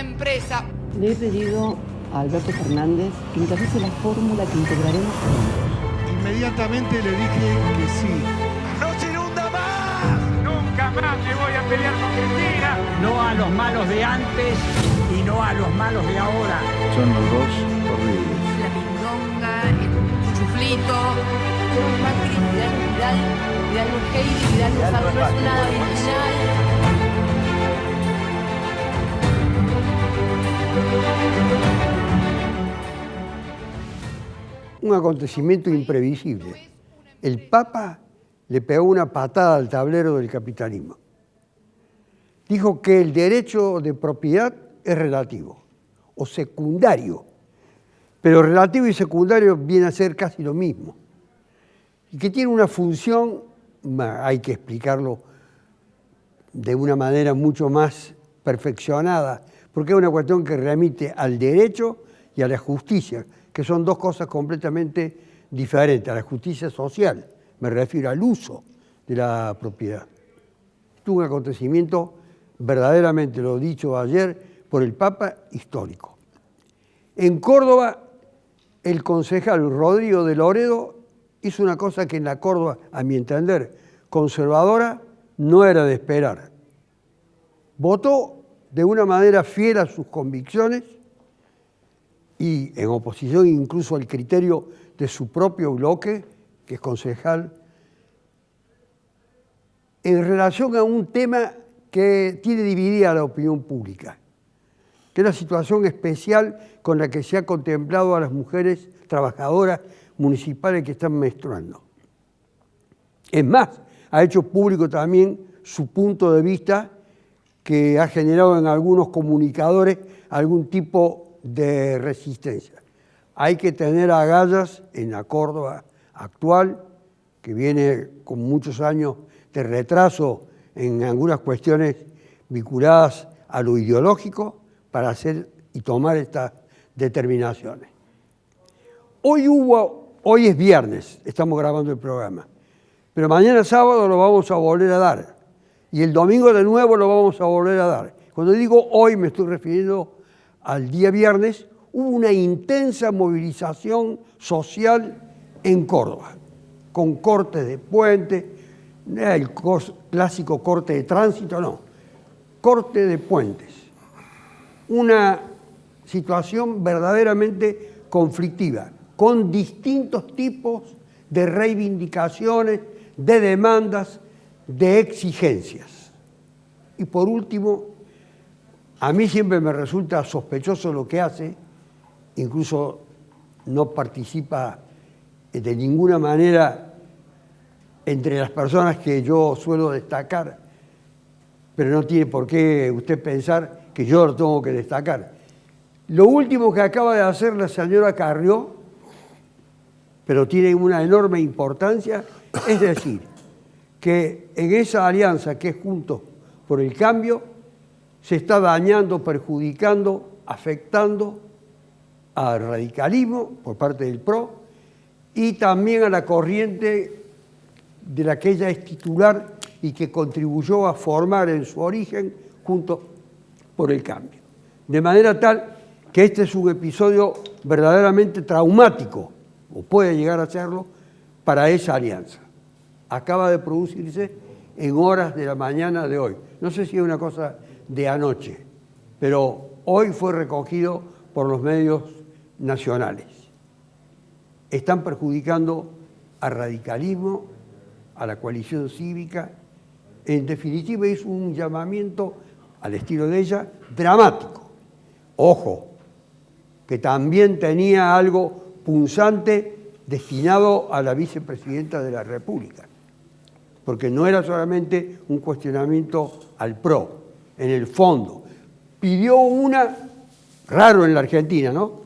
empresa. Le he pedido a Alberto Fernández que encabece la fórmula que integraremos juntos. Inmediatamente le dije que sí. ¡No se inunda más! Nunca más me voy a pelear con Cristina. No a los malos de antes y no a los malos de ahora. Son los dos horribles. La pindonga, el chuflito. Macri, Vidal Urgey, Vidal Lozano no es nada original. Un acontecimiento imprevisible. El Papa le pegó una patada al tablero del capitalismo. Dijo que el derecho de propiedad es relativo o secundario, pero relativo y secundario viene a ser casi lo mismo. Y que tiene una función, hay que explicarlo de una manera mucho más perfeccionada, porque es una cuestión que remite al derecho y a la justicia, que son dos cosas completamente diferentes. A la justicia social, me refiero al uso de la propiedad. Esto es un acontecimiento verdaderamente, lo dicho ayer por el Papa, histórico. En Córdoba, el concejal Rodrigo de Loredo hizo una cosa que en la Córdoba, a mi entender, conservadora, no era de esperar. Votó de una manera fiel a sus convicciones y en oposición incluso al criterio de su propio bloque, que es concejal, en relación a un tema que tiene dividida a la opinión pública, que es la situación especial con la que se ha contemplado a las mujeres trabajadoras municipales que están menstruando. Es más, ha hecho público también su punto de vista, que ha generado en algunos comunicadores algún tipo de resistencia. Hay que tener agallas en la Córdoba actual, que viene con muchos años de retraso en algunas cuestiones vinculadas a lo ideológico, para hacer y tomar estas determinaciones. Hoy es viernes, estamos grabando el programa, pero mañana sábado lo vamos a volver a dar y el domingo de nuevo lo vamos a volver a dar. Cuando digo hoy me estoy refiriendo al día viernes. Hubo una intensa movilización social en Córdoba, con cortes de puente, el clásico corte de tránsito, no, corte de puentes. Una situación verdaderamente conflictiva, con distintos tipos de reivindicaciones, de demandas, de exigencias. Y por último, a mí siempre me resulta sospechoso lo que hace, incluso no participa de ninguna manera entre las personas que yo suelo destacar, pero no tiene por qué usted pensar que yo lo tengo que destacar. Lo último que acaba de hacer la señora Carrió, pero tiene una enorme importancia, es decir, que en esa alianza que es Juntos por el Cambio, se está dañando, perjudicando, afectando al radicalismo por parte del PRO y también a la corriente de la que ella es titular y que contribuyó a formar en su origen Juntos por el Cambio. De manera tal que este es un episodio verdaderamente traumático, o puede llegar a serlo, para esa alianza. Acaba de producirse en horas de la mañana de hoy. No sé si es una cosa de anoche, pero hoy fue recogido por los medios nacionales. Están perjudicando al radicalismo, a la coalición cívica. En definitiva, es un llamamiento al estilo de ella dramático. Ojo, que también tenía algo punzante destinado a la vicepresidenta de la República, porque no era solamente un cuestionamiento al PRO. En el fondo, pidió raro en la Argentina, ¿no?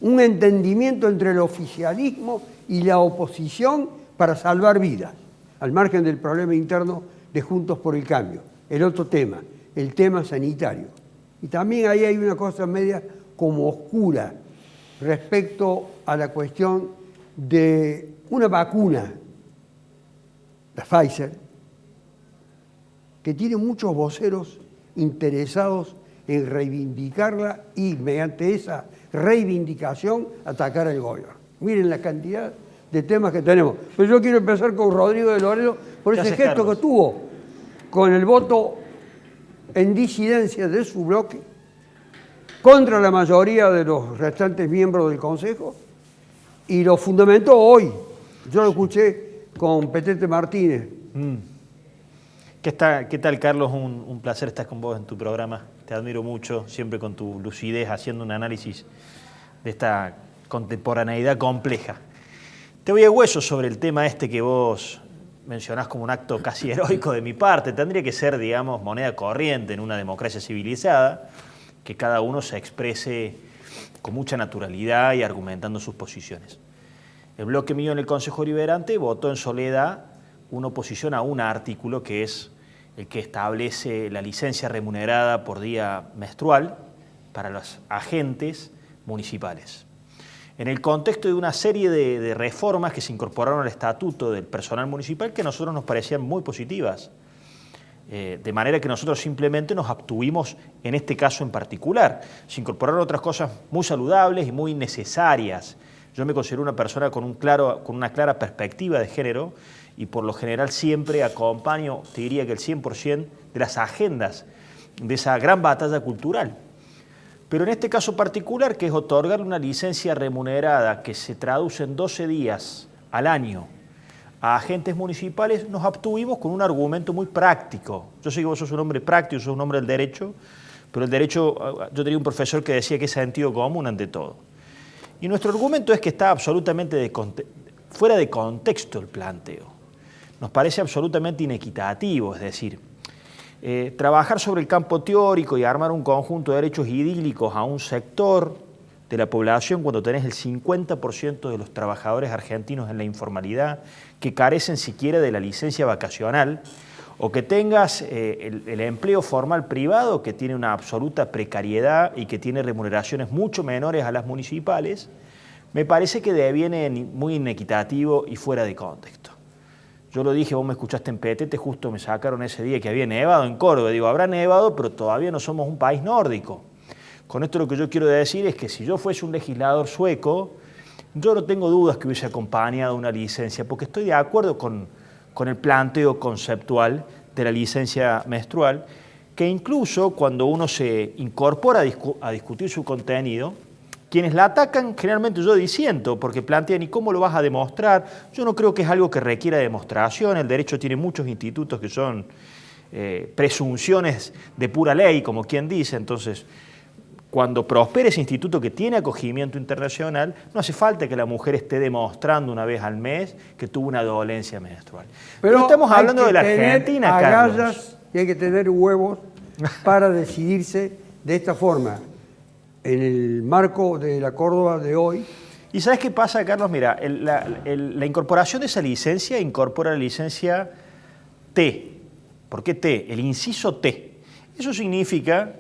Un entendimiento entre el oficialismo y la oposición para salvar vidas, al margen del problema interno de Juntos por el Cambio. El otro tema, el tema sanitario. Y también ahí hay una cosa media como oscura respecto a la cuestión de una vacuna, la Pfizer, que tiene muchos voceros interesados en reivindicarla y mediante esa reivindicación atacar al gobierno. Miren la cantidad de temas que tenemos. Pero yo quiero empezar con Rodrigo de Loredo por ese gesto Carlos? que tuvo con el voto en disidencia de su bloque contra la mayoría de los restantes miembros del Consejo y lo fundamentó hoy. Yo lo escuché con Petete Martínez. ¿Qué tal, Carlos? Un placer estar con vos en tu programa. Te admiro mucho, siempre con tu lucidez, haciendo un análisis de esta contemporaneidad compleja. Te voy a hueso sobre el tema este que vos mencionás como un acto casi heroico de mi parte. Tendría que ser, digamos, moneda corriente en una democracia civilizada, que cada uno se exprese con mucha naturalidad y argumentando sus posiciones. El bloque mío en el Consejo Deliberante votó en soledad una oposición a un artículo que es el que establece la licencia remunerada por día menstrual para los agentes municipales. En el contexto de una serie de reformas que se incorporaron al estatuto del personal municipal que a nosotros nos parecían muy positivas, de manera que nosotros simplemente nos abstuvimos en este caso en particular. Se incorporaron otras cosas muy saludables y muy necesarias. Yo me considero una persona con una clara perspectiva de género y por lo general siempre acompaño, te diría que el 100% de las agendas de esa gran batalla cultural. Pero en este caso particular, que es otorgar una licencia remunerada que se traduce en 12 días al año a agentes municipales, nos abstuvimos con un argumento muy práctico. Yo sé que vos sos un hombre práctico, sos un hombre del derecho, pero el derecho, yo tenía un profesor que decía que es sentido común ante todo. Y nuestro argumento es que está absolutamente fuera de contexto el planteo. Nos parece absolutamente inequitativo, es decir, trabajar sobre el campo teórico y armar un conjunto de derechos idílicos a un sector de la población cuando tenés el 50% de los trabajadores argentinos en la informalidad que carecen siquiera de la licencia vacacional, o que tengas el empleo formal privado que tiene una absoluta precariedad y que tiene remuneraciones mucho menores a las municipales, me parece que deviene muy inequitativo y fuera de contexto. Yo lo dije, vos me escuchaste en Petete, justo me sacaron ese día que había nevado en Córdoba. Digo, habrá nevado, pero todavía no somos un país nórdico. Con esto lo que yo quiero decir es que si yo fuese un legislador sueco, yo no tengo dudas que hubiese acompañado una licencia, porque estoy de acuerdo con el planteo conceptual de la licencia menstrual, que incluso cuando uno se incorpora a discutir su contenido, quienes la atacan, generalmente yo disiento, porque plantean, ¿y cómo lo vas a demostrar? Yo no creo que es algo que requiera demostración. El derecho tiene muchos institutos que son presunciones de pura ley, como quien dice. Entonces, cuando prospere ese instituto que tiene acogimiento internacional, no hace falta que la mujer esté demostrando una vez al mes que tuvo una dolencia menstrual. Pero estamos hablando de la Argentina, Carlos. Agallas y hay que tener huevos para decidirse de esta forma. En el marco de la Córdoba de hoy. ¿Y sabes qué pasa, Carlos? Mira, la incorporación de esa licencia incorpora la licencia T. ¿Por qué T? El inciso T. Eso significa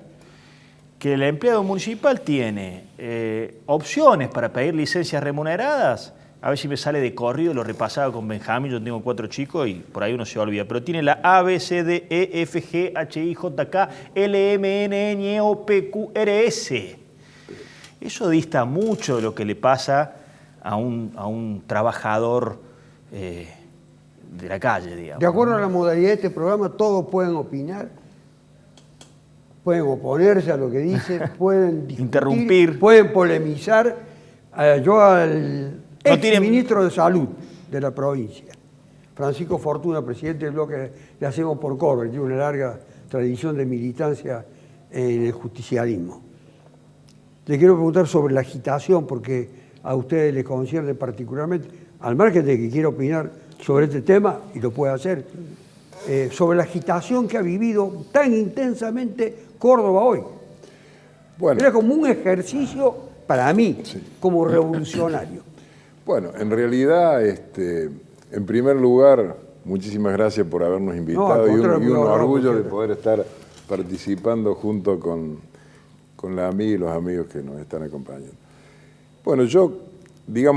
que el empleado municipal tiene opciones para pedir licencias remuneradas. A ver si me sale de corrido, lo repasaba con Benjamín, yo tengo 4 chicos y por ahí uno se olvida, pero tiene la A, B, C, D, E, F, G, H, I, J, K, L, M, N, N, O, P, Q, R, S. Eso dista mucho de lo que le pasa a un trabajador de la calle, digamos. De acuerdo a la modalidad de este programa, todos pueden opinar, pueden oponerse a lo que dice, pueden discutir, interrumpir, pueden polemizar. Yo al ministro de Salud de la provincia, Francisco Fortuna, presidente del bloque, le hacemos por Córdoba, tiene una larga tradición de militancia en el justicialismo. Le quiero preguntar sobre la agitación, porque a ustedes les concierne particularmente, al margen de que quiera opinar sobre este tema, y lo puede hacer, sobre la agitación que ha vivido tan intensamente Córdoba hoy. Bueno, era como un ejercicio, para mí, sí, como revolucionario. Bueno, en realidad, en primer lugar, muchísimas gracias por habernos invitado y un orgullo de poder estar participando junto con la amiga y los amigos que nos están acompañando. Bueno,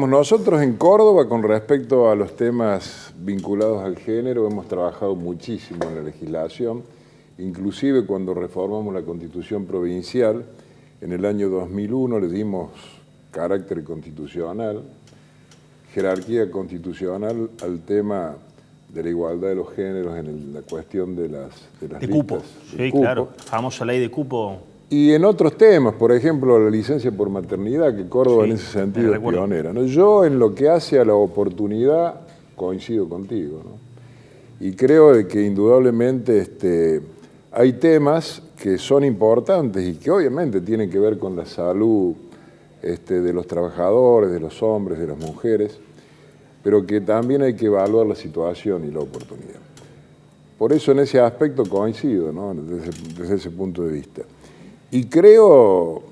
nosotros en Córdoba, con respecto a los temas vinculados al género, hemos trabajado muchísimo en la legislación Inclusive cuando reformamos la Constitución provincial, en el año 2001 le dimos carácter constitucional, jerarquía constitucional al tema de la igualdad de los géneros en la cuestión de las listas. Cupo. Sí, cupo. claro, famosa ley de cupo. Y en otros temas, por ejemplo, la licencia por maternidad, que Córdoba en ese sentido es pionera, ¿no? Yo en lo que hace a la oportunidad coincido contigo, ¿no? Y creo de que indudablemente hay temas que son importantes y que obviamente tienen que ver con la salud de los trabajadores, de los hombres, de las mujeres, pero que también hay que evaluar la situación y la oportunidad. Por eso en ese aspecto coincido, ¿no? Desde ese punto de vista. Y creo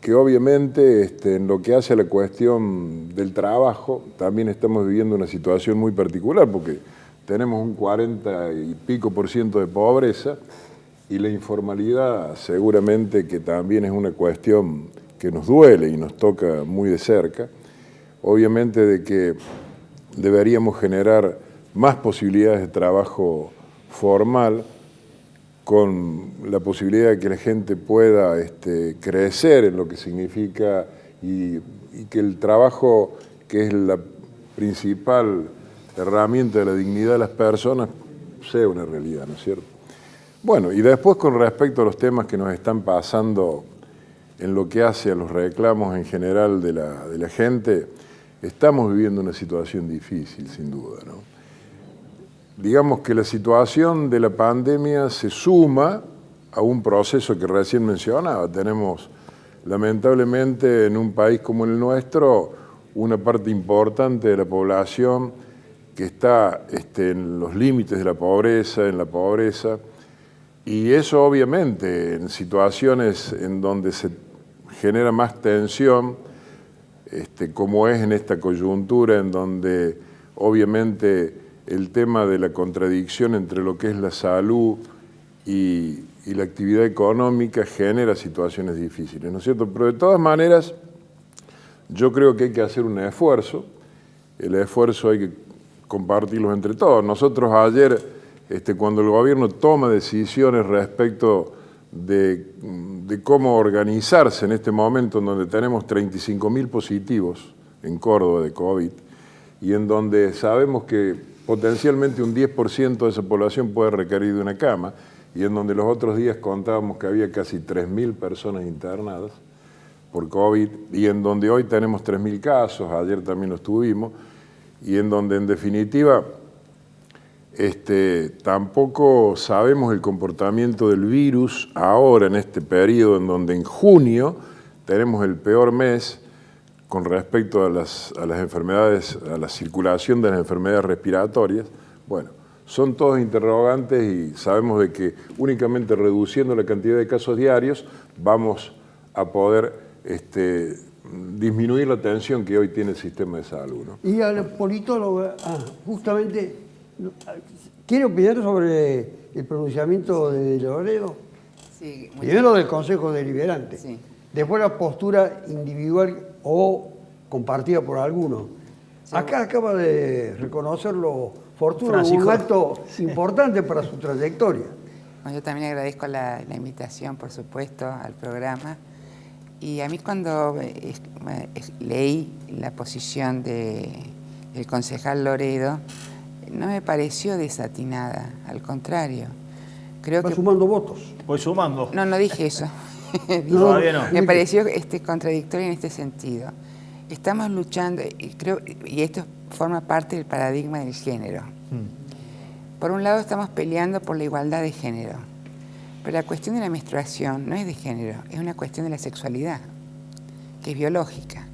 que obviamente en lo que hace a la cuestión del trabajo, también estamos viviendo una situación muy particular, porque tenemos un 40 y pico % de pobreza, y la informalidad seguramente que también es una cuestión que nos duele y nos toca muy de cerca. Obviamente de que deberíamos generar más posibilidades de trabajo formal, con la posibilidad de que la gente pueda crecer en lo que significa y que el trabajo, que es la principal herramienta de la dignidad de las personas, sea una realidad, ¿no es cierto? Bueno, y después con respecto a los temas que nos están pasando en lo que hace a los reclamos en general de la gente, estamos viviendo una situación difícil, sin duda, ¿no? Digamos que la situación de la pandemia se suma a un proceso que recién mencionaba. Tenemos, lamentablemente, en un país como el nuestro, una parte importante de la población que está en los límites de la pobreza, y eso obviamente en situaciones en donde se genera más tensión, como es en esta coyuntura en donde obviamente el tema de la contradicción entre lo que es la salud y la actividad económica genera situaciones difíciles, ¿no es cierto? Pero de todas maneras, yo creo que hay que hacer un esfuerzo, el esfuerzo hay que compartirlo entre todos. Nosotros ayer, cuando el gobierno toma decisiones respecto de cómo organizarse en este momento en donde tenemos 35.000 positivos en Córdoba de COVID y en donde sabemos que potencialmente un 10% de esa población puede requerir de una cama, y en donde los otros días contábamos que había casi 3.000 personas internadas por COVID, y en donde hoy tenemos 3.000 casos, ayer también los tuvimos, y en donde en definitiva tampoco sabemos el comportamiento del virus ahora en este periodo en donde en junio tenemos el peor mes con respecto a las enfermedades, a la circulación de las enfermedades respiratorias. Bueno, son todos interrogantes y sabemos de que únicamente reduciendo la cantidad de casos diarios vamos a poder disminuir la tensión que hoy tiene el sistema de salud, ¿no? Y al politólogo, justamente, ¿quiere opinar sobre el pronunciamiento de Loredo? Sí, primero del Consejo Deliberante, sí. Después la postura individual o compartida por algunos. Sí. Acá acaba de reconocerlo Fortuna, un acto importante para su trayectoria. Bueno, yo también agradezco la invitación, por supuesto, al programa. Y a mí cuando leí la posición del concejal Loredo, no me pareció desatinada, al contrario. Creo que sumando votos. Voy sumando. No dije eso. Todavía no. Me pareció contradictorio en este sentido. Estamos luchando, y esto forma parte del paradigma del género. Por un lado estamos peleando por la igualdad de género, pero la cuestión de la menstruación no es de género, es una cuestión de la sexualidad, que es biológica.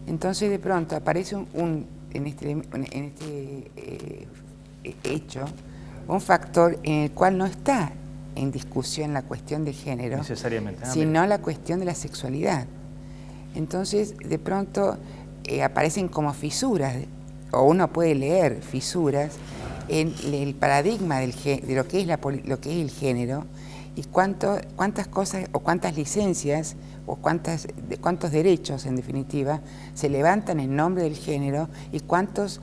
Entonces de pronto aparece en este hecho un factor en el cual no está en discusión la cuestión del género, necesariamente, sino la cuestión de la sexualidad. Entonces, de pronto aparecen como fisuras, o uno puede leer fisuras en el paradigma de lo que es el género, y cuántas cosas o cuántas licencias o cuántos derechos, en definitiva, se levantan en nombre del género, y cuántos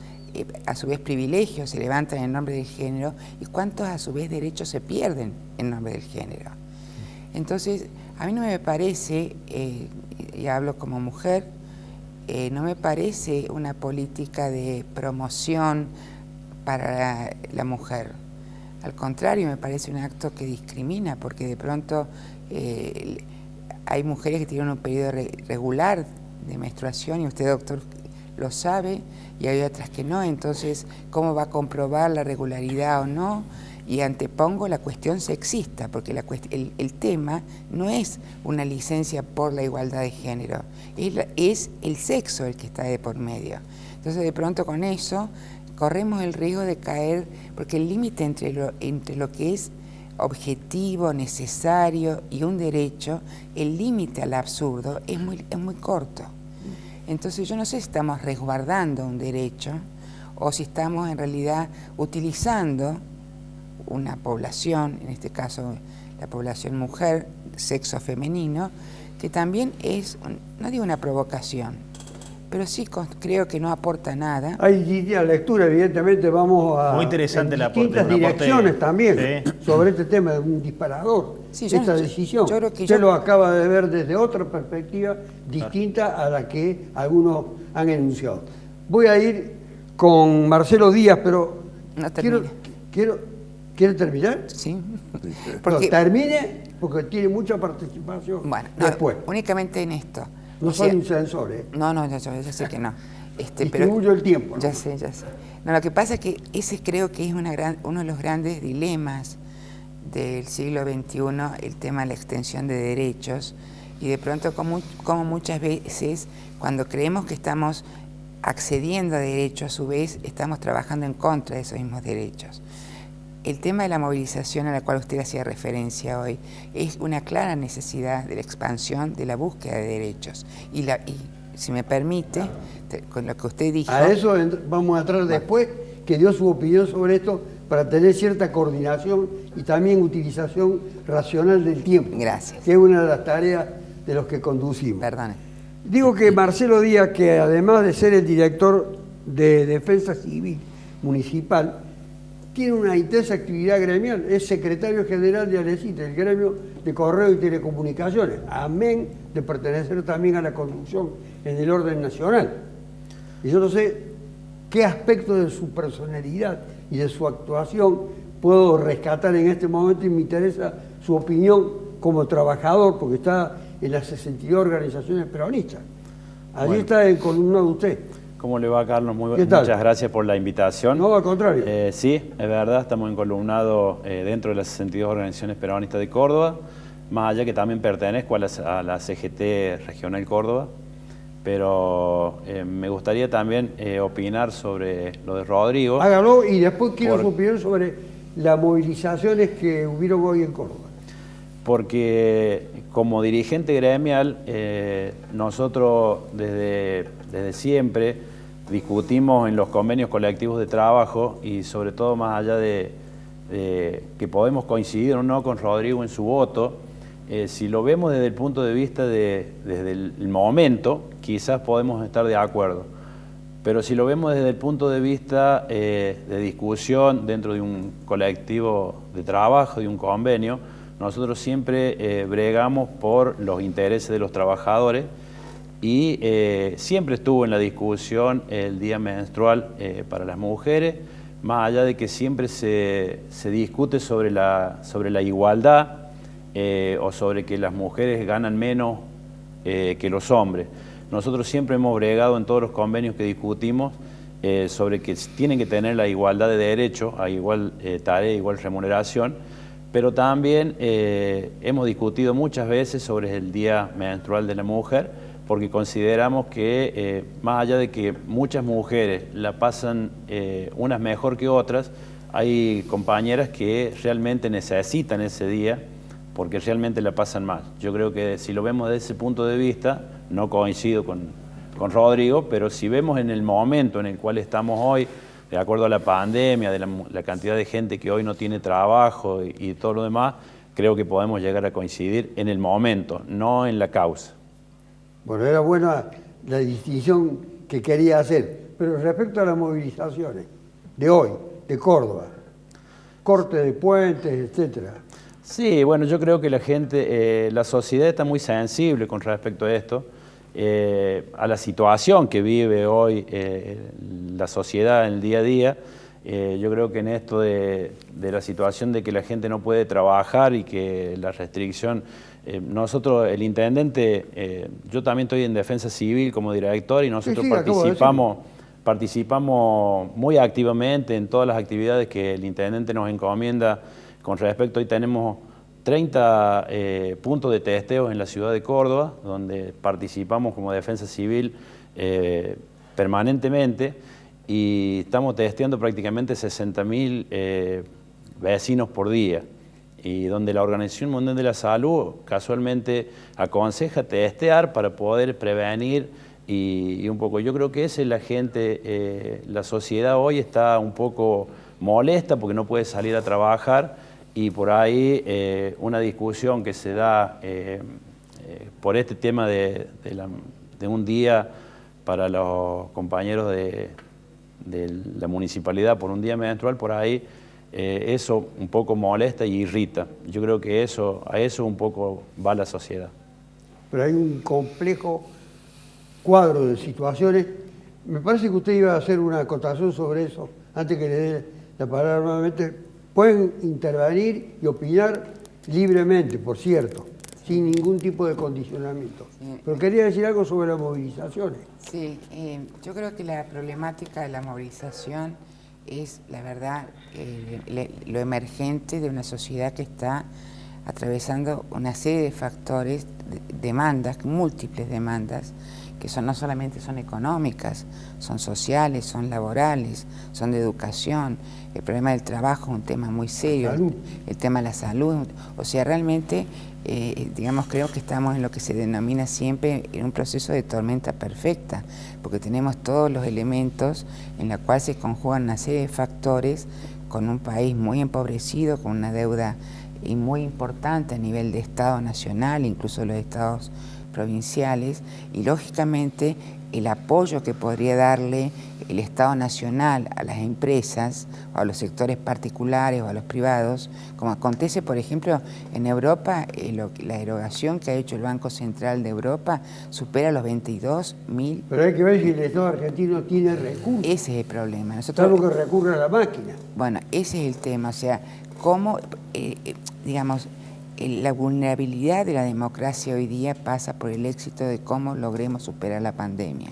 a su vez privilegios se levantan en nombre del género y cuántos a su vez derechos se pierden en nombre del género. Entonces, a mí no me parece, y hablo como mujer, no me parece una política de promoción para la mujer. Al contrario, me parece un acto que discrimina, porque de pronto hay mujeres que tienen un periodo regular de menstruación, y usted, doctor, lo sabe, y hay otras que no. Entonces, ¿cómo va a comprobar la regularidad o no? Y antepongo la cuestión sexista, porque el tema no es una licencia por la igualdad de género, es el sexo el que está de por medio. Entonces, de pronto con eso corremos el riesgo de caer, porque el límite entre lo que es objetivo, necesario y un derecho, el límite al absurdo es muy corto. Entonces yo no sé si estamos resguardando un derecho o si estamos en realidad utilizando una población, en este caso la población mujer, sexo femenino, que también es, no digo una provocación, pero sí creo que no aporta nada. Hay distintas lecturas, evidentemente vamos a muy interesante el aporte, distintas direcciones también sobre este tema de un disparador, Sí, esta decisión. yo creo que Usted lo acaba de ver desde otra perspectiva distinta a la que algunos han enunciado. Voy a ir con Marcelo Díaz, pero No termine. ¿Quiere terminar? Sí. Porque termine porque tiene mucha participación después. Únicamente en esto. No soy un censor, ¿eh? No, yo sé que no. Distribuyo el tiempo, ¿no? Ya sé. No, lo que pasa es que ese creo que es uno de los grandes dilemas del siglo XXI, el tema de la extensión de derechos, y de pronto como muchas veces cuando creemos que estamos accediendo a derechos, a su vez estamos trabajando en contra de esos mismos derechos. El tema de la movilización a la cual usted hacía referencia hoy es una clara necesidad de la expansión de la búsqueda de derechos. Y si me permite, con lo que usted dijo... A eso vamos a entrar después, que dio su opinión sobre esto para tener cierta coordinación y también utilización racional del tiempo. Gracias. Que es una de las tareas de los que conducimos. Perdone. Digo que Marcelo Díaz, que además de ser el director de Defensa Civil Municipal, tiene una intensa actividad gremial, es secretario general de ALECITE, el gremio de correo y telecomunicaciones, amén de pertenecer también a la conducción en el orden nacional. Y yo no sé qué aspecto de su personalidad y de su actuación puedo rescatar en este momento, y me interesa su opinión como trabajador, porque está en las 62 organizaciones peronistas. Allí está el columnado de usted. ¿Cómo le va, Carlos? Muchas gracias por la invitación. No, al contrario. Sí, es verdad, estamos encolumnados dentro de las 62 organizaciones peronistas de Córdoba, más allá que también pertenezco a la CGT Regional Córdoba, pero me gustaría también opinar sobre lo de Rodrigo. Hágalo, y después quiero su opinión sobre las movilizaciones que hubieron hoy en Córdoba. Porque como dirigente gremial, nosotros desde siempre discutimos en los convenios colectivos de trabajo, y sobre todo más allá de que podemos coincidir o no con Rodrigo en su voto, si lo vemos desde el punto de vista desde el momento, quizás podemos estar de acuerdo. Pero si lo vemos desde el punto de vista de discusión dentro de un colectivo de trabajo, de un convenio, nosotros siempre bregamos por los intereses de los trabajadores, y siempre estuvo en la discusión el día menstrual para las mujeres, más allá de que siempre se discute sobre la igualdad o sobre que las mujeres ganan menos que los hombres. Nosotros siempre hemos bregado en todos los convenios que discutimos sobre que tienen que tener la igualdad de derechos, a igual tarea, igual remuneración, pero también hemos discutido muchas veces sobre el día menstrual de la mujer, porque consideramos que más allá de que muchas mujeres la pasan unas mejor que otras, hay compañeras que realmente necesitan ese día porque realmente la pasan mal. Yo creo que si lo vemos desde ese punto de vista, no coincido con Rodrigo, pero si vemos en el momento en el cual estamos hoy, de acuerdo a la pandemia, de la cantidad de gente que hoy no tiene trabajo y todo lo demás, creo que podemos llegar a coincidir en el momento, no en la causa. Bueno, era buena la distinción que quería hacer. Pero respecto a las movilizaciones de hoy, de Córdoba, corte de puentes, etcétera. Sí, bueno, yo creo que la gente, la sociedad está muy sensible con respecto a esto, a la situación que vive hoy la sociedad en el día a día. Yo creo que en esto de la situación de que la gente no puede trabajar y que la restricción, nosotros, el intendente, yo también estoy en defensa civil como director y nosotros participamos muy activamente en todas las actividades que el intendente nos encomienda con respecto. Hoy tenemos 30 puntos de testeo en la ciudad de Córdoba, donde participamos como defensa civil permanentemente y estamos testeando prácticamente 60.000 vecinos por día, y donde la Organización Mundial de la Salud casualmente aconseja testear para poder prevenir y un poco, yo creo que esa es la gente, la sociedad hoy está un poco molesta porque no puede salir a trabajar, y por ahí una discusión que se da por este tema de un día para los compañeros de la municipalidad, por un día menstrual, por ahí eso un poco molesta y irrita. Yo creo que a eso un poco va la sociedad. Pero hay un complejo cuadro de situaciones. Me parece que usted iba a hacer una acotación sobre eso antes que le dé la palabra nuevamente. Pueden intervenir y opinar libremente, por cierto, sin ningún tipo de condicionamiento. Sí. Pero quería decir algo sobre las movilizaciones. Sí, yo creo que la problemática de la movilización es, la verdad, lo emergente de una sociedad que está atravesando una serie de factores, demandas, múltiples demandas, que no solamente son económicas, son sociales, son laborales, son de educación. El problema del trabajo es un tema muy serio, el tema de la salud. O sea, realmente, digamos, creo que estamos en lo que se denomina siempre en un proceso de tormenta perfecta, porque tenemos todos los elementos en la cual se conjugan una serie de factores, con un país muy empobrecido, con una deuda muy importante a nivel de Estado nacional, incluso los estados provinciales, y lógicamente el apoyo que podría darle el Estado nacional a las empresas, o a los sectores particulares o a los privados, como acontece por ejemplo en Europa, la erogación que ha hecho el Banco Central de Europa supera los 22.000. Pero hay que ver si el Estado argentino tiene recursos. Ese es el problema. Nosotros, salvo que recurra a la máquina. Bueno, ese es el tema, o sea, cómo, digamos, la vulnerabilidad de la democracia hoy día pasa por el éxito de cómo logremos superar la pandemia.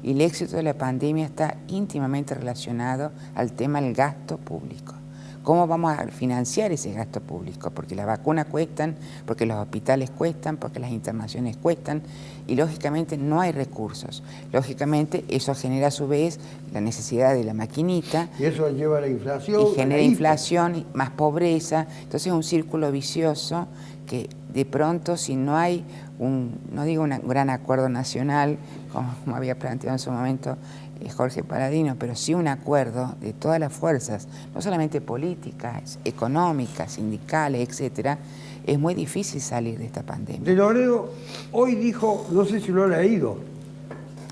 Y el éxito de la pandemia está íntimamente relacionado al tema del gasto público. ¿Cómo vamos a financiar ese gasto público? Porque las vacunas cuestan, porque los hospitales cuestan, porque las internaciones cuestan, y lógicamente no hay recursos. Lógicamente eso genera a su vez la necesidad de la maquinita. Y eso lleva a la inflación. Y genera inflación, más pobreza. Entonces es un círculo vicioso que de pronto, si no hay no digo un gran acuerdo nacional, como había planteado en su momento Jorge Paladino, pero sí un acuerdo de todas las fuerzas, no solamente políticas, económicas, sindicales, etcétera, es muy difícil salir de esta pandemia. De Loredo hoy dijo, no sé si lo ha leído,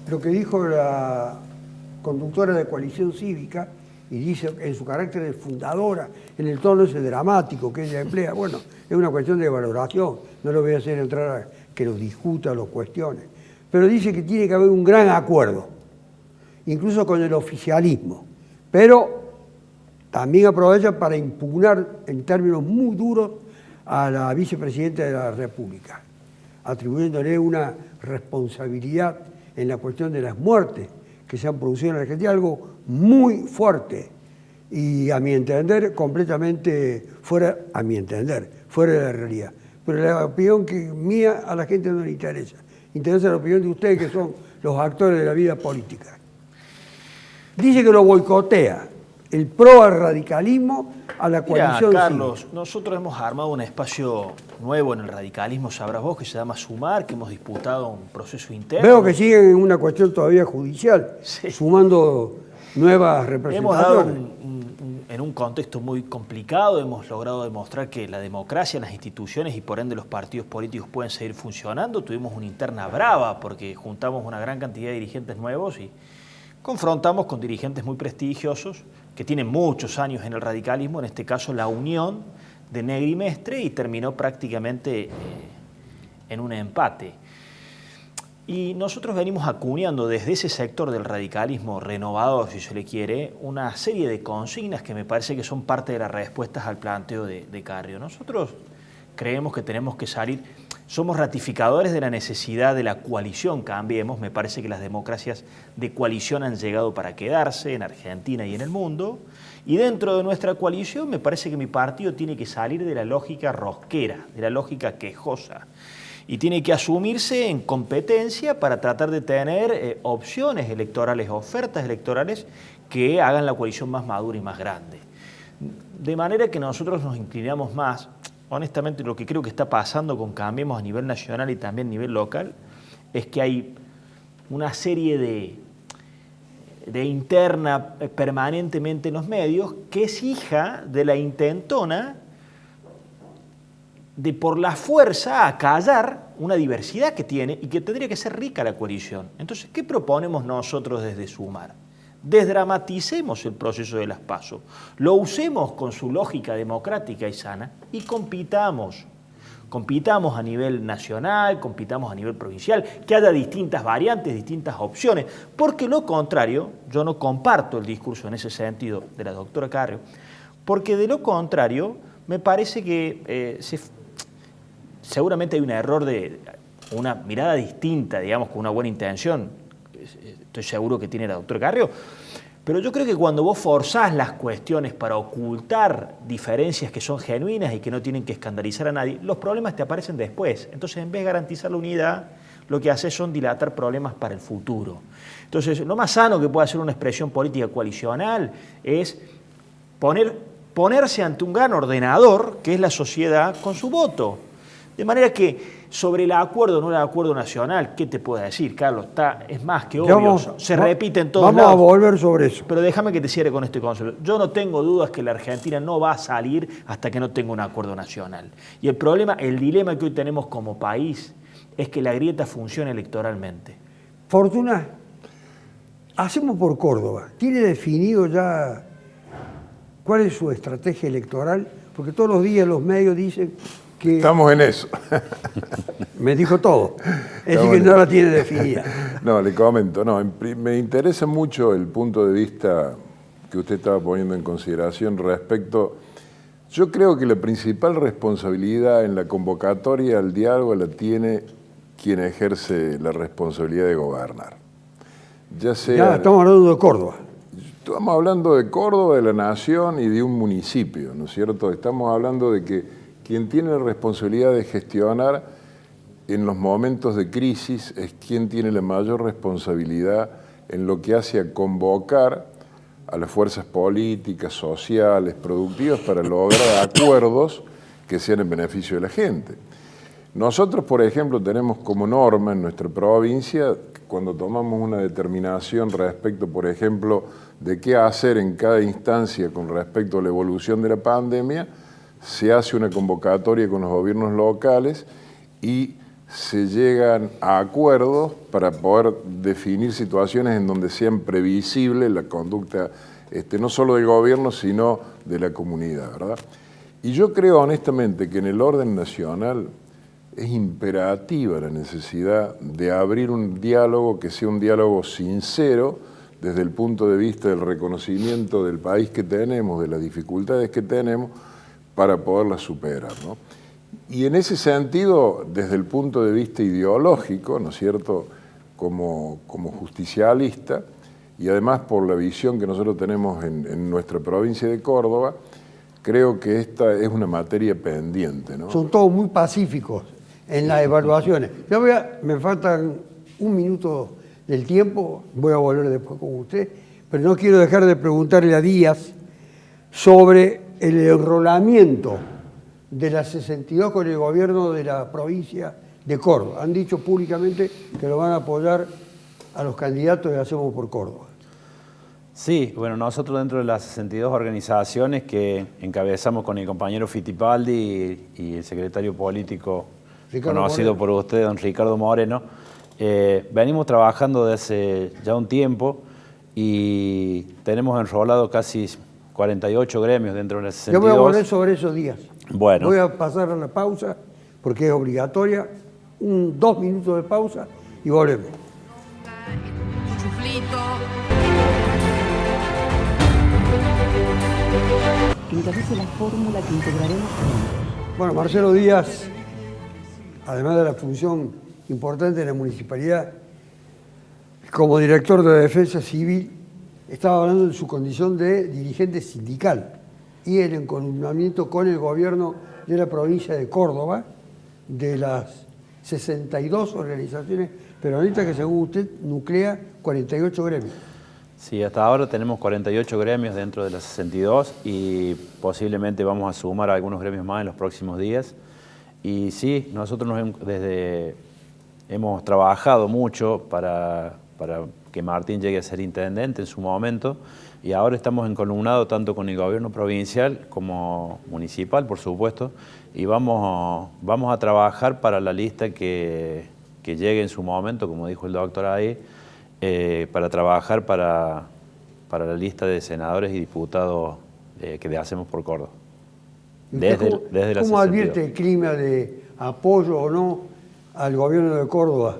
lo que dijo la conductora de Coalición Cívica, y dice en su carácter de fundadora, en el tono ese dramático que ella emplea. Bueno, es una cuestión de valoración, no lo voy a hacer entrar a que lo discuta, lo cuestione, pero dice que tiene que haber un gran acuerdo, incluso con el oficialismo, pero también aprovecha para impugnar en términos muy duros a la vicepresidenta de la República, atribuyéndole una responsabilidad en la cuestión de las muertes que se han producido en la Argentina, algo muy fuerte y a mi entender completamente fuera de la realidad. Pero la opinión mía a la gente no le interesa la opinión de ustedes que son los actores de la vida política. Dice que lo boicotea el pro al radicalismo a la coalición. Mira, Carlos, nosotros hemos armado un espacio nuevo en el radicalismo, sabrás vos, que se llama Sumar, que hemos disputado un proceso interno. Veo que siguen en una cuestión todavía judicial, sí, sumando nuevas representaciones. Hemos dado en un contexto muy complicado, hemos logrado demostrar que la democracia, las instituciones y por ende los partidos políticos pueden seguir funcionando. Tuvimos una interna brava porque juntamos una gran cantidad de dirigentes nuevos y confrontamos con dirigentes muy prestigiosos que tienen muchos años en el radicalismo, en este caso la unión de Negri y Mestre, y terminó prácticamente en un empate. Y nosotros venimos acuñando desde ese sector del radicalismo renovador, si se le quiere, una serie de consignas que me parece que son parte de las respuestas al planteo de Carrió. Nosotros creemos que tenemos que salir, somos ratificadores de la necesidad de la coalición, cambiemos, me parece que las democracias de coalición han llegado para quedarse en Argentina y en el mundo, y dentro de nuestra coalición me parece que mi partido tiene que salir de la lógica rosquera, de la lógica quejosa, y tiene que asumirse en competencia para tratar de tener opciones electorales, ofertas electorales que hagan la coalición más madura y más grande. De manera que nosotros nos inclinamos más, honestamente lo que creo que está pasando con Cambiemos a nivel nacional y también a nivel local, es que hay una serie de interna permanentemente en los medios que es hija de la intentona de por la fuerza acallar una diversidad que tiene y que tendría que ser rica la coalición. Entonces, ¿qué proponemos nosotros desde Sumar? Desdramaticemos el proceso de las PASO, lo usemos con su lógica democrática y sana y compitamos. Compitamos a nivel nacional, compitamos a nivel provincial, que haya distintas variantes, distintas opciones, porque lo contrario, yo no comparto el discurso en ese sentido de la doctora Carrió, porque de lo contrario me parece que seguramente hay un error de una mirada distinta, digamos, con una buena intención, estoy seguro que tiene la doctora Carrió, pero yo creo que cuando vos forzás las cuestiones para ocultar diferencias que son genuinas y que no tienen que escandalizar a nadie, los problemas te aparecen después. Entonces, en vez de garantizar la unidad, lo que haces son dilatar problemas para el futuro. Entonces, lo más sano que puede hacer una expresión política coalicional es ponerse ante un gran ordenador, que es la sociedad, con su voto. De manera que sobre el acuerdo o no el acuerdo nacional, ¿qué te puedo decir, Carlos? Es más que obvio, se repite en todos lados. Vamos a volver sobre eso. Pero déjame que te cierre con este concepto. Yo no tengo dudas que la Argentina no va a salir hasta que no tenga un acuerdo nacional. Y el dilema que hoy tenemos como país es que la grieta funcione electoralmente. Fortuna, hacemos por Córdoba. ¿Tiene definido ya cuál es su estrategia electoral? Porque todos los días los medios dicen que... Estamos en eso. Me dijo todo. Es decir, que no la tiene definida. No, le comento. No, me interesa mucho el punto de vista que usted estaba poniendo en consideración respecto... Yo creo que la principal responsabilidad en la convocatoria al diálogo la tiene quien ejerce la responsabilidad de gobernar. Ya estamos hablando de Córdoba. Estamos hablando de Córdoba, de la nación y de un municipio, ¿no es cierto? Estamos hablando de que quien tiene la responsabilidad de gestionar en los momentos de crisis es quien tiene la mayor responsabilidad en lo que hace a convocar a las fuerzas políticas, sociales, productivas para lograr acuerdos que sean en beneficio de la gente. Nosotros, por ejemplo, tenemos como norma en nuestra provincia, cuando tomamos una determinación respecto, por ejemplo, de qué hacer en cada instancia con respecto a la evolución de la pandemia, se hace una convocatoria con los gobiernos locales y se llegan a acuerdos para poder definir situaciones en donde sean previsibles la conducta no solo del gobierno, sino de la comunidad, ¿verdad? Y yo creo honestamente que en el orden nacional es imperativa la necesidad de abrir un diálogo que sea un diálogo sincero desde el punto de vista del reconocimiento del país que tenemos, de las dificultades que tenemos, para poderlas superar, ¿no? Y en ese sentido, desde el punto de vista ideológico, ¿no es cierto?, como justicialista, y además por la visión que nosotros tenemos en nuestra provincia de Córdoba, creo que esta es una materia pendiente, ¿no? Son todos muy pacíficos en las evaluaciones. Me faltan un minuto del tiempo, voy a volver después con usted, pero no quiero dejar de preguntarle a Díaz sobre el enrolamiento de la 62 con el gobierno de la provincia de Córdoba. Han dicho públicamente que lo van a apoyar a los candidatos de Hacemos por Córdoba. Sí, bueno, nosotros dentro de las 62 organizaciones que encabezamos con el compañero Fittipaldi y el secretario político conocido por usted, don Ricardo Moreno, venimos trabajando desde hace ya un tiempo y tenemos enrolado casi 48 gremios dentro de la 62. Yo voy a volver sobre esos días. Bueno. Voy a pasar a la pausa porque es obligatoria. 2 minutos de pausa y volvemos. Chuflito. Que encabece la fórmula que integraremos juntos. Bueno, Marcelo Díaz, además de la función importante de la municipalidad, como director de Defensa Civil, estaba hablando de su condición de dirigente sindical y el encolumnamiento con el gobierno de la provincia de Córdoba, de las 62 organizaciones peronistas que, según usted, nuclea 48 gremios. Sí, hasta ahora tenemos 48 gremios dentro de las 62 y posiblemente vamos a sumar algunos gremios más en los próximos días. Y sí, nosotros hemos trabajado mucho para que Martín llegue a ser intendente en su momento y ahora estamos encolumnados tanto con el gobierno provincial como municipal, por supuesto, y vamos a trabajar para la lista que llegue en su momento, como dijo el doctor ahí, para trabajar para la lista de senadores y diputados que hacemos por Córdoba. Desde la ¿Cómo 62. advierte el clima de apoyo o no al gobierno de Córdoba?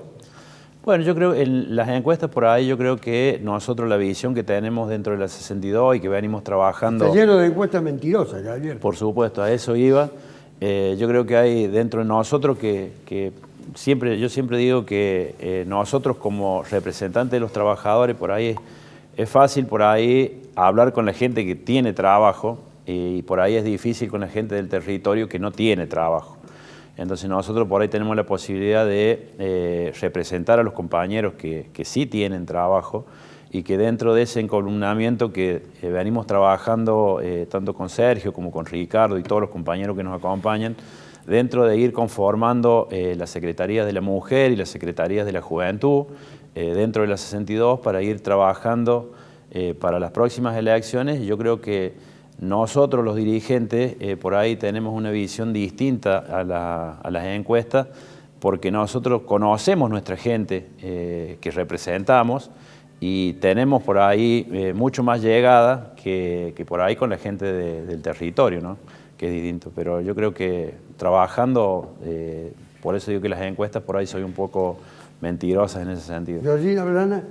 Bueno, yo creo en las encuestas por ahí, yo creo que nosotros la visión que tenemos dentro de la 62 y que venimos trabajando... Está lleno de encuestas mentirosas, ya advierte. Por supuesto, a eso iba. Yo creo que hay dentro de nosotros que yo siempre digo que nosotros como representantes de los trabajadores, por ahí es fácil por ahí hablar con la gente que tiene trabajo y por ahí es difícil con la gente del territorio que no tiene trabajo. Entonces nosotros por ahí tenemos la posibilidad de representar a los compañeros que sí tienen trabajo y que dentro de ese encolumnamiento que venimos trabajando tanto con Sergio como con Ricardo y todos los compañeros que nos acompañan, dentro de ir conformando las Secretarías de la Mujer y las Secretarías de la Juventud, dentro de la 62 para ir trabajando para las próximas elecciones. Yo creo que nosotros los dirigentes por ahí tenemos una visión distinta a las encuestas porque nosotros conocemos nuestra gente que representamos y tenemos por ahí mucho más llegada que por ahí con la gente del territorio, ¿no? Que es distinto. Pero yo creo que trabajando, por eso digo que las encuestas por ahí son un poco mentirosas en ese sentido. Georgina Blana,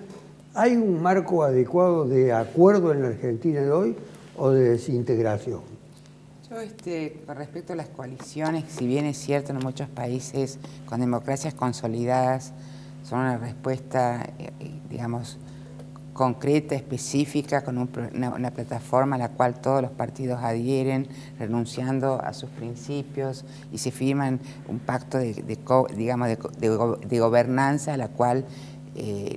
¿hay un marco adecuado de acuerdo en la Argentina de hoy o de desintegración? Yo, con respecto a las coaliciones, si bien es cierto en muchos países con democracias consolidadas son una respuesta, digamos, concreta, específica, con una plataforma a la cual todos los partidos adhieren, renunciando a sus principios y se firman un pacto de gobernanza a la cual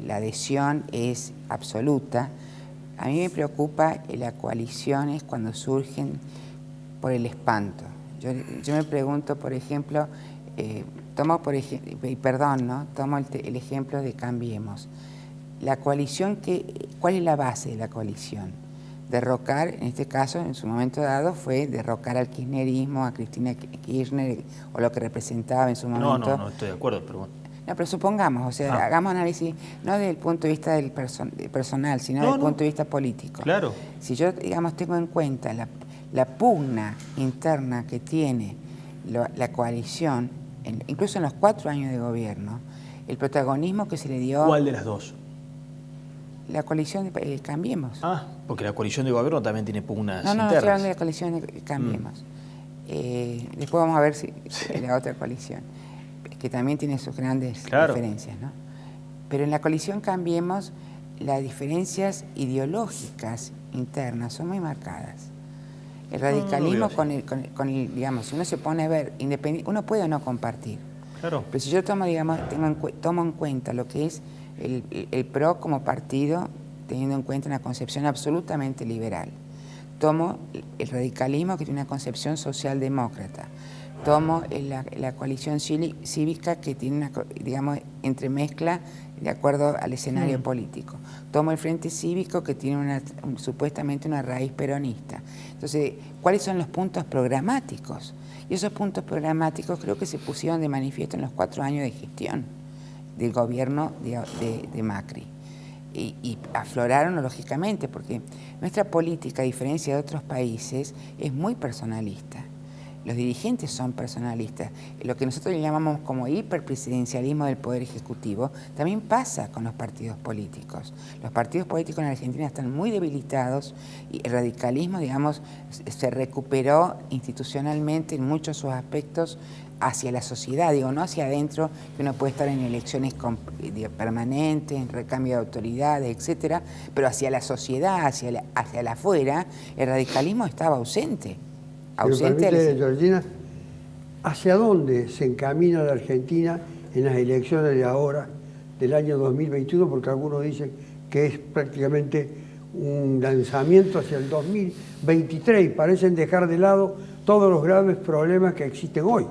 la adhesión es absoluta. A mí me preocupa las coaliciones cuando surgen por el espanto. Yo me pregunto, por ejemplo, tomo el ejemplo de Cambiemos. La coalición, ¿cuál es la base de la coalición? Derrocar, en este caso, en su momento dado, fue derrocar al kirchnerismo, a Cristina Kirchner, o lo que representaba en su momento. No estoy de acuerdo, pero bueno. No, pero supongamos, o sea, hagamos análisis no desde el punto de vista del personal, sino desde el punto de vista político. Claro. Si yo, digamos, tengo en cuenta la pugna interna que tiene la coalición, incluso en los 4 años de gobierno, el protagonismo que se le dio... ¿Cuál de las dos? La coalición de Cambiemos. Porque la coalición de gobierno también tiene pugnas internas. No, estoy hablando de la coalición de Cambiemos. Después vamos a ver si la otra coalición, que también tiene sus grandes diferencias, ¿no? Pero en la coalición Cambiemos, las diferencias ideológicas internas son muy marcadas. El radicalismo con el, digamos, si uno se pone a ver, uno puede o no compartir. Claro. Pero si yo tomo, digamos, tomo en cuenta lo que es el PRO como partido, teniendo en cuenta una concepción absolutamente liberal. Tomo el radicalismo, que tiene una concepción socialdemócrata. Tomo la coalición cívica, que tiene una, digamos, entremezcla de acuerdo al escenario político. Tomo el Frente Cívico, que tiene supuestamente una raíz peronista. Entonces, ¿cuáles son los puntos programáticos? Y esos puntos programáticos creo que se pusieron de manifiesto en los 4 años de gestión del gobierno de Macri. y afloraron lógicamente, porque nuestra política, a diferencia de otros países, es muy personalista. Los dirigentes son personalistas. Lo que nosotros le llamamos como hiperpresidencialismo del Poder Ejecutivo también pasa con los partidos políticos. Los partidos políticos en Argentina están muy debilitados y el radicalismo, digamos, se recuperó institucionalmente en muchos de sus aspectos hacia la sociedad, digo, no hacia adentro, que uno puede estar en elecciones permanentes, en recambio de autoridades, etcétera, pero hacia la sociedad, hacia la afuera, el radicalismo estaba ausente. Georgina, ¿hacia dónde se encamina la Argentina en las elecciones de ahora, del año 2021? Porque algunos dicen que es prácticamente un lanzamiento hacia el 2023 y parecen dejar de lado todos los graves problemas que existen hoy,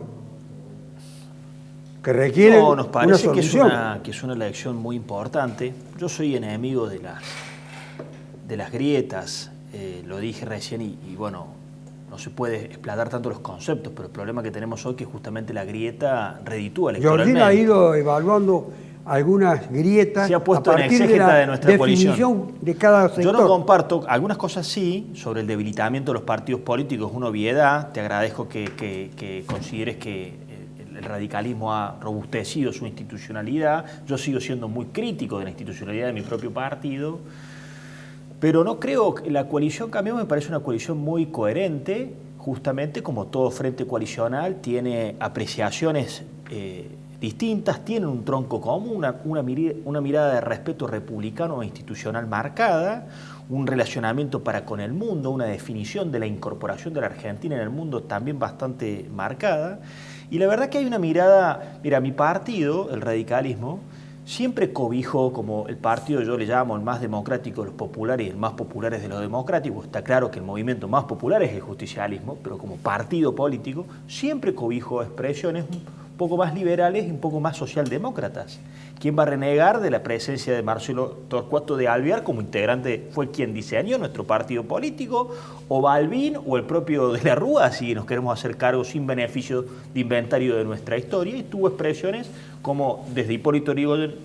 que requieren nos parece una solución. que es una elección muy importante. Yo soy enemigo de las grietas, lo dije recién y bueno, no se puede explotar tanto los conceptos, pero el problema que tenemos hoy es que justamente la grieta reditúa electoralmente. Georgina ha ido evaluando algunas grietas. Se ha puesto a partir en exégeta de nuestra definición coalición de cada sector. Yo no comparto, algunas cosas sí, sobre el debilitamiento de los partidos políticos, es una obviedad. Te agradezco que consideres que el radicalismo ha robustecido su institucionalidad. Yo sigo siendo muy crítico de la institucionalidad de mi propio partido. Pero no creo que la coalición Cambiemos me parece una coalición muy coherente, justamente como todo frente coalicional, tiene apreciaciones distintas, tiene un tronco común, una mirada de respeto republicano e institucional marcada, un relacionamiento para con el mundo, una definición de la incorporación de la Argentina en el mundo también bastante marcada. Y la verdad que hay una mirada, mira, mi partido, el radicalismo, siempre cobijó como el partido, yo le llamo el más democrático de los populares y el más popular de los democráticos. Está claro que el movimiento más popular es el justicialismo, pero como partido político siempre cobijó expresiones un poco más liberales y un poco más socialdemócratas. ¿Quién va a renegar de la presencia de Marcelo Torcuato de Alvear como integrante? Fue quien diseñó nuestro partido político, o Balbín, o el propio de la Rúa, si nos queremos hacer cargo sin beneficio de inventario de nuestra historia, y tuvo expresiones como desde Hipólito Yrigoyen,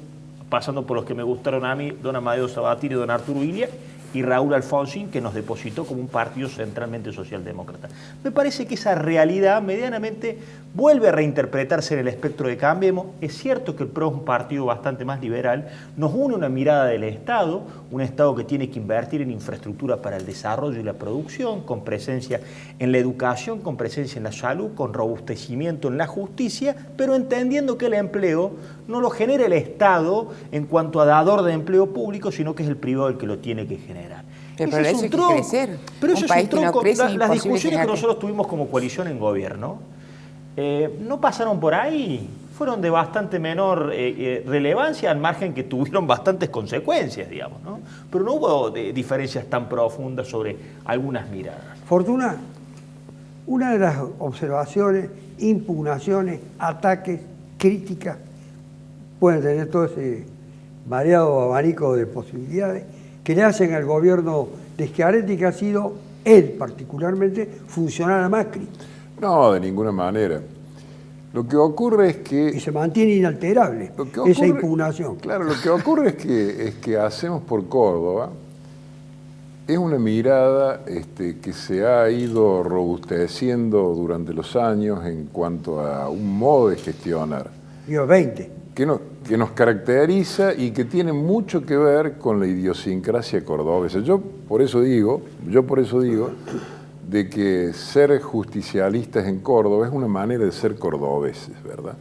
pasando por los que me gustaron a mí, don Amadeo Sabatini, don Arturo Illia, y Raúl Alfonsín, que nos depositó como un partido centralmente socialdemócrata. Me parece que esa realidad medianamente vuelve a reinterpretarse en el espectro de Cambiemos. Es cierto que el PRO es un partido bastante más liberal, nos une una mirada del Estado, un Estado que tiene que invertir en infraestructura para el desarrollo y la producción, con presencia en la educación, con presencia en la salud, con robustecimiento en la justicia, pero entendiendo que el empleo no lo genera el Estado en cuanto a dador de empleo público, sino que es el privado el que lo tiene que generar. Pero eso hay que crecer. Pero eso es un tronco. Las discusiones que generar... nosotros tuvimos como coalición en gobierno no pasaron por ahí, fueron de bastante menor relevancia, al margen que tuvieron bastantes consecuencias, digamos, ¿no? Pero no hubo diferencias tan profundas sobre algunas miradas. Fortuna, una de las observaciones, impugnaciones, ataques, críticas, pueden tener todo ese variado abanico de posibilidades que le hacen al gobierno de Schiaretti, que ha sido él particularmente funcional a Macri. No, de ninguna manera. Lo que ocurre es que... Y se mantiene inalterable esa impugnación. Claro, lo que ocurre es que hacemos por Córdoba es una mirada que se ha ido robusteciendo durante los años en cuanto a un modo de gestionar. Digo, 20. Que nos caracteriza y que tiene mucho que ver con la idiosincrasia cordobesa. Yo por eso digo de que ser justicialistas en Córdoba es una manera de ser cordobeses, ¿verdad?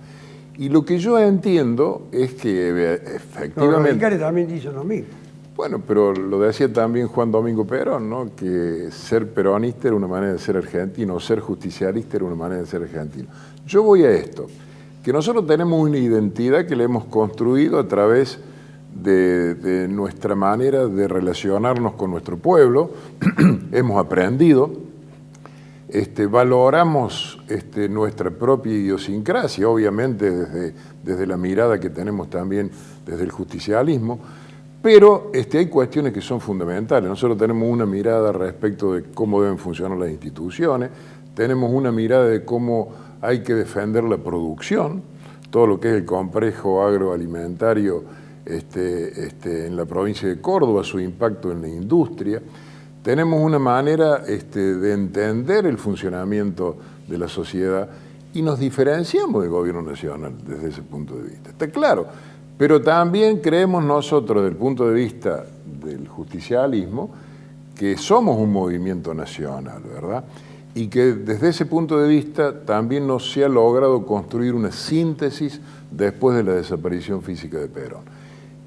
Y lo que yo entiendo es que efectivamente... Los radicales también dicen lo mismo. Bueno, pero lo decía también Juan Domingo Perón, ¿no? Que ser peronista era una manera de ser argentino, o ser justicialista era una manera de ser argentino. Yo voy a esto, que nosotros tenemos una identidad que la hemos construido a través de nuestra manera de relacionarnos con nuestro pueblo, hemos aprendido, valoramos nuestra propia idiosincrasia, obviamente desde la mirada que tenemos también desde el justicialismo, pero hay cuestiones que son fundamentales. Nosotros tenemos una mirada respecto de cómo deben funcionar las instituciones, tenemos una mirada de cómo hay que defender la producción, todo lo que es el complejo agroalimentario en la provincia de Córdoba, su impacto en la industria. Tenemos una manera de entender el funcionamiento de la sociedad y nos diferenciamos del gobierno nacional desde ese punto de vista. Está claro, pero también creemos nosotros, desde el punto de vista del justicialismo, que somos un movimiento nacional, ¿verdad? Y que desde ese punto de vista también no se ha logrado construir una síntesis después de la desaparición física de Perón.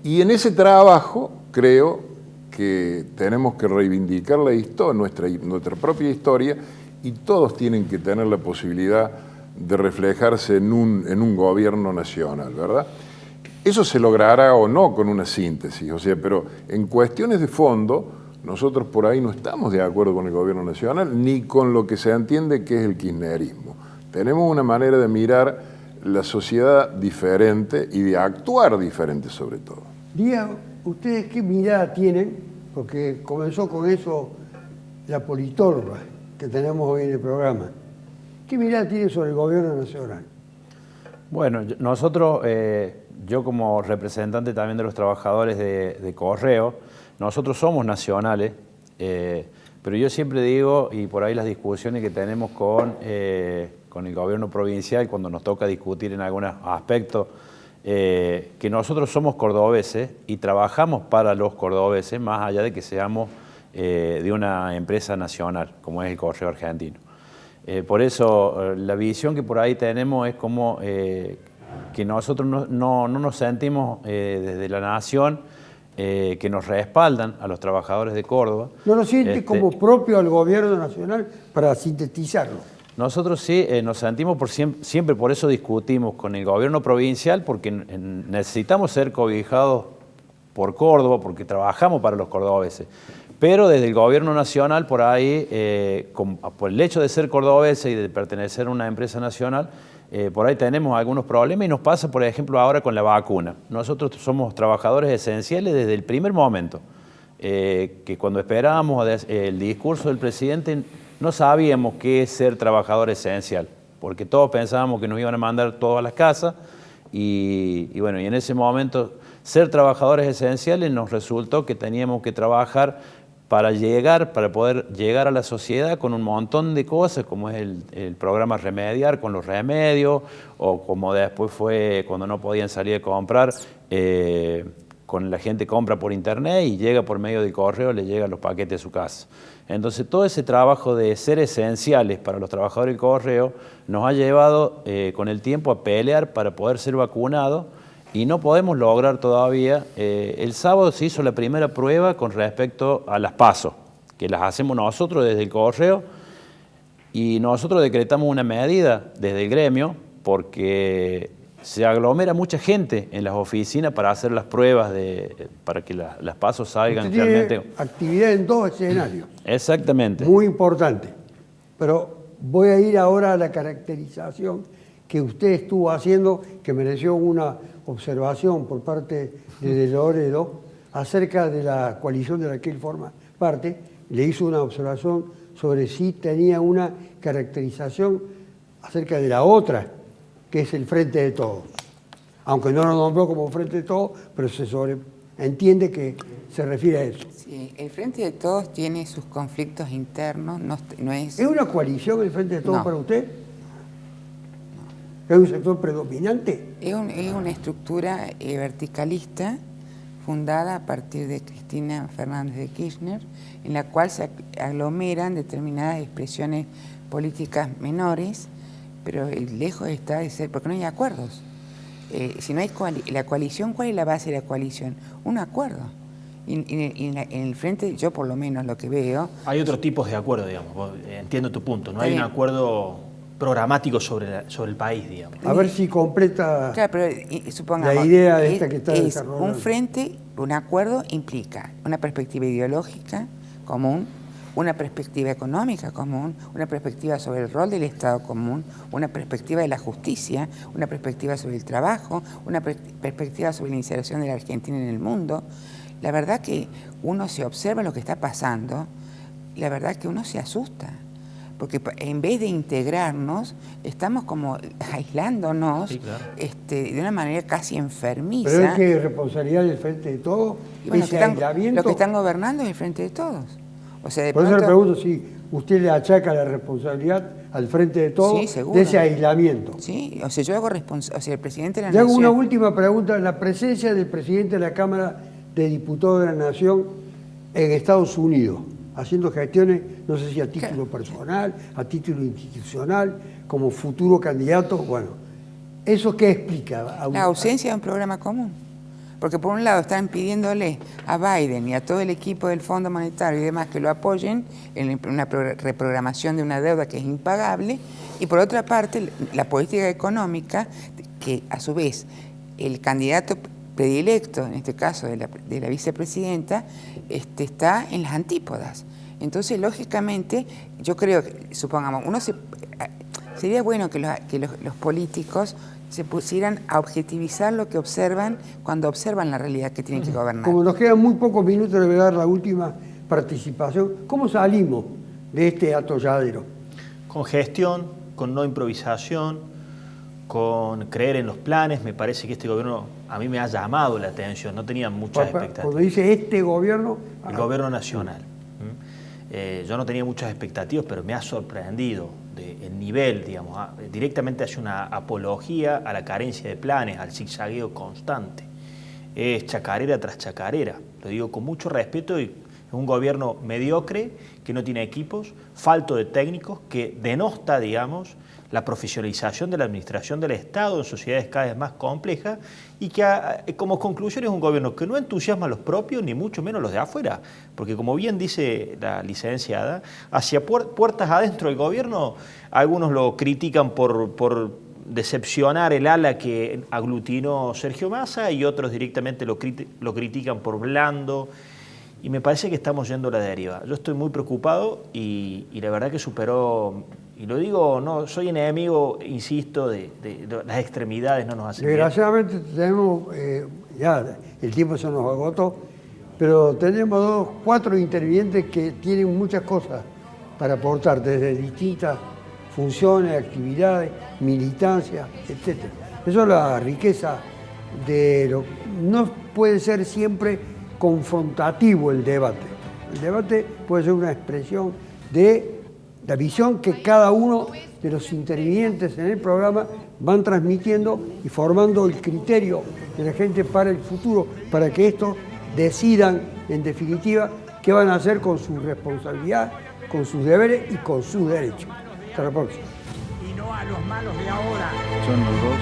Y en ese trabajo creo que tenemos que reivindicar la historia, nuestra propia historia, y todos tienen que tener la posibilidad de reflejarse en un gobierno nacional, ¿verdad? Eso se logrará o no con una síntesis, o sea, pero en cuestiones de fondo, nosotros por ahí no estamos de acuerdo con el gobierno nacional, ni con lo que se entiende que es el kirchnerismo. Tenemos una manera de mirar la sociedad diferente y de actuar diferente sobre todo. Díaz, ¿ustedes qué mirada tienen? Porque comenzó con eso la politorba que tenemos hoy en el programa. ¿Qué mirada tienen sobre el gobierno nacional? Bueno, nosotros, yo como representante también de los trabajadores de Correo, nosotros somos nacionales, pero yo siempre digo, y por ahí las discusiones que tenemos con el gobierno provincial, cuando nos toca discutir en algunos aspectos, que nosotros somos cordobeses y trabajamos para los cordobeses, más allá de que seamos de una empresa nacional, como es el Correo Argentino. Por eso, la visión que por ahí tenemos es como que nosotros no nos sentimos desde la nación que nos respaldan a los trabajadores de Córdoba. ¿No lo siente como propio al gobierno nacional para sintetizarlo? Nosotros sí nos sentimos siempre, por eso discutimos con el gobierno provincial, porque necesitamos ser cobijados por Córdoba, porque trabajamos para los cordobeses. Pero desde el gobierno nacional, por ahí, por el hecho de ser cordobeses y de pertenecer a una empresa nacional, por ahí tenemos algunos problemas y nos pasa, por ejemplo, ahora con la vacuna. Nosotros somos trabajadores esenciales desde el primer momento, que cuando esperábamos el discurso del presidente no sabíamos qué es ser trabajador esencial, porque todos pensábamos que nos iban a mandar todos a las casas y bueno, y en ese momento ser trabajadores esenciales nos resultó que teníamos que trabajar para poder llegar a la sociedad con un montón de cosas, como es el programa Remediar con los remedios, o como después fue cuando no podían salir a comprar, con la gente compra por internet y llega por medio del correo, le llegan los paquetes a su casa. Entonces todo ese trabajo de ser esenciales para los trabajadores del correo nos ha llevado con el tiempo a pelear para poder ser vacunados, y no podemos lograr todavía. El sábado se hizo la primera prueba con respecto a las PASO, que las hacemos nosotros desde el Correo, y nosotros decretamos una medida desde el gremio porque se aglomera mucha gente en las oficinas para hacer las pruebas, para que las PASO salgan realmente. Actividad en 2 escenarios. Exactamente. Muy importante. Pero voy a ir ahora a la caracterización que usted estuvo haciendo, que mereció una observación por parte de Loredo acerca de la coalición de la que él forma parte. Le hizo una observación sobre si tenía una caracterización acerca de la otra, que es el Frente de Todos. Aunque no lo nombró como Frente de Todos, pero se entiende que se refiere a eso. Sí, el Frente de Todos tiene sus conflictos internos, no es... ¿Es una coalición el Frente de Todos para usted? ¿Es un sector predominante? Es una estructura verticalista fundada a partir de Cristina Fernández de Kirchner, en la cual se aglomeran determinadas expresiones políticas menores, pero lejos está de ser, porque no hay acuerdos. Si no hay la coalición, ¿cuál es la base de la coalición? Un acuerdo. En el frente, yo por lo menos lo que veo... Hay otros tipos de acuerdos, digamos. Entiendo tu punto. No hay un acuerdo programático sobre el país, digamos. A ver si completa supongamos, la idea de esta que está desarrollando. desarrollando. Un frente, un acuerdo implica una perspectiva ideológica común, una perspectiva económica común, una perspectiva sobre el rol del Estado común, una perspectiva de la justicia, una perspectiva sobre el trabajo, una perspectiva sobre la inserción de la Argentina en el mundo. La verdad que uno se observa lo que está pasando, la verdad que uno se asusta, porque en vez de integrarnos, estamos como aislándonos, Sí, claro. De una manera casi enfermiza. Pero es que responsabilidad del Frente de Todos, Y bueno, ese aislamiento. los que están gobernando es el Frente de Todos. O sea, de Por eso le pronto- pregunto si usted le achaca la responsabilidad al Frente de Todos Sí, seguro. de ese aislamiento. Sí, o sea, yo hago o sea, el presidente de la Le hago Nación... una última pregunta. La presencia del presidente de la Cámara de Diputados de la Nación en Estados Unidos, haciendo gestiones, no sé si a título personal, a título institucional, como futuro candidato, bueno, ¿eso qué explica? La ausencia de un programa común. Porque por un lado están pidiéndole a Biden y a todo el equipo del Fondo Monetario y demás que lo apoyen en una reprogramación de una deuda que es impagable, y por otra parte la política económica, que a su vez el candidato predilecto, en este caso de la vicepresidenta, está en las antípodas. Entonces, lógicamente, yo creo que, supongamos, sería bueno que los políticos se pusieran a objetivizar lo que observan cuando observan la realidad que tienen que gobernar. Como nos quedan muy pocos minutos, le voy a dar la última participación. ¿Cómo salimos de este atolladero? Con gestión, con no improvisación, con creer en los planes. Me parece que este gobierno a mí me ha llamado la atención, no tenía muchas expectativas. Cuando dice este gobierno... El gobierno nacional. Yo no tenía muchas expectativas, pero me ha sorprendido el nivel, digamos. Directamente hace una apología a la carencia de planes, al zigzagueo constante. Es chacarera tras chacarera, lo digo con mucho respeto, y es un gobierno mediocre, que no tiene equipos, falto de técnicos, que denosta, digamos, la profesionalización de la administración del Estado en sociedades cada vez más complejas, y que como conclusión es un gobierno que no entusiasma a los propios, ni mucho menos los de afuera, porque como bien dice la licenciada, hacia puertas adentro del gobierno, algunos lo critican por decepcionar el ala que aglutinó Sergio Massa, y otros directamente lo critican por blando, y me parece que estamos yendo a la deriva. Yo estoy muy preocupado y la verdad que superó, y lo digo, no soy enemigo, insisto, de las extremidades, no nos hacen bien. Desgraciadamente tenemos, ya el tiempo se nos agotó, pero tenemos 4 intervinientes que tienen muchas cosas para aportar, desde distintas funciones, actividades, militancia, etc. Eso es la riqueza de lo... No puede ser siempre confrontativo el debate. El debate puede ser una expresión de la visión que cada uno de los intervinientes en el programa van transmitiendo y formando el criterio de la gente para el futuro, para que estos decidan, en definitiva, qué van a hacer con su responsabilidad, con sus deberes y con sus derechos. Hasta la próxima. Y no a los malos de ahora. Son los dos.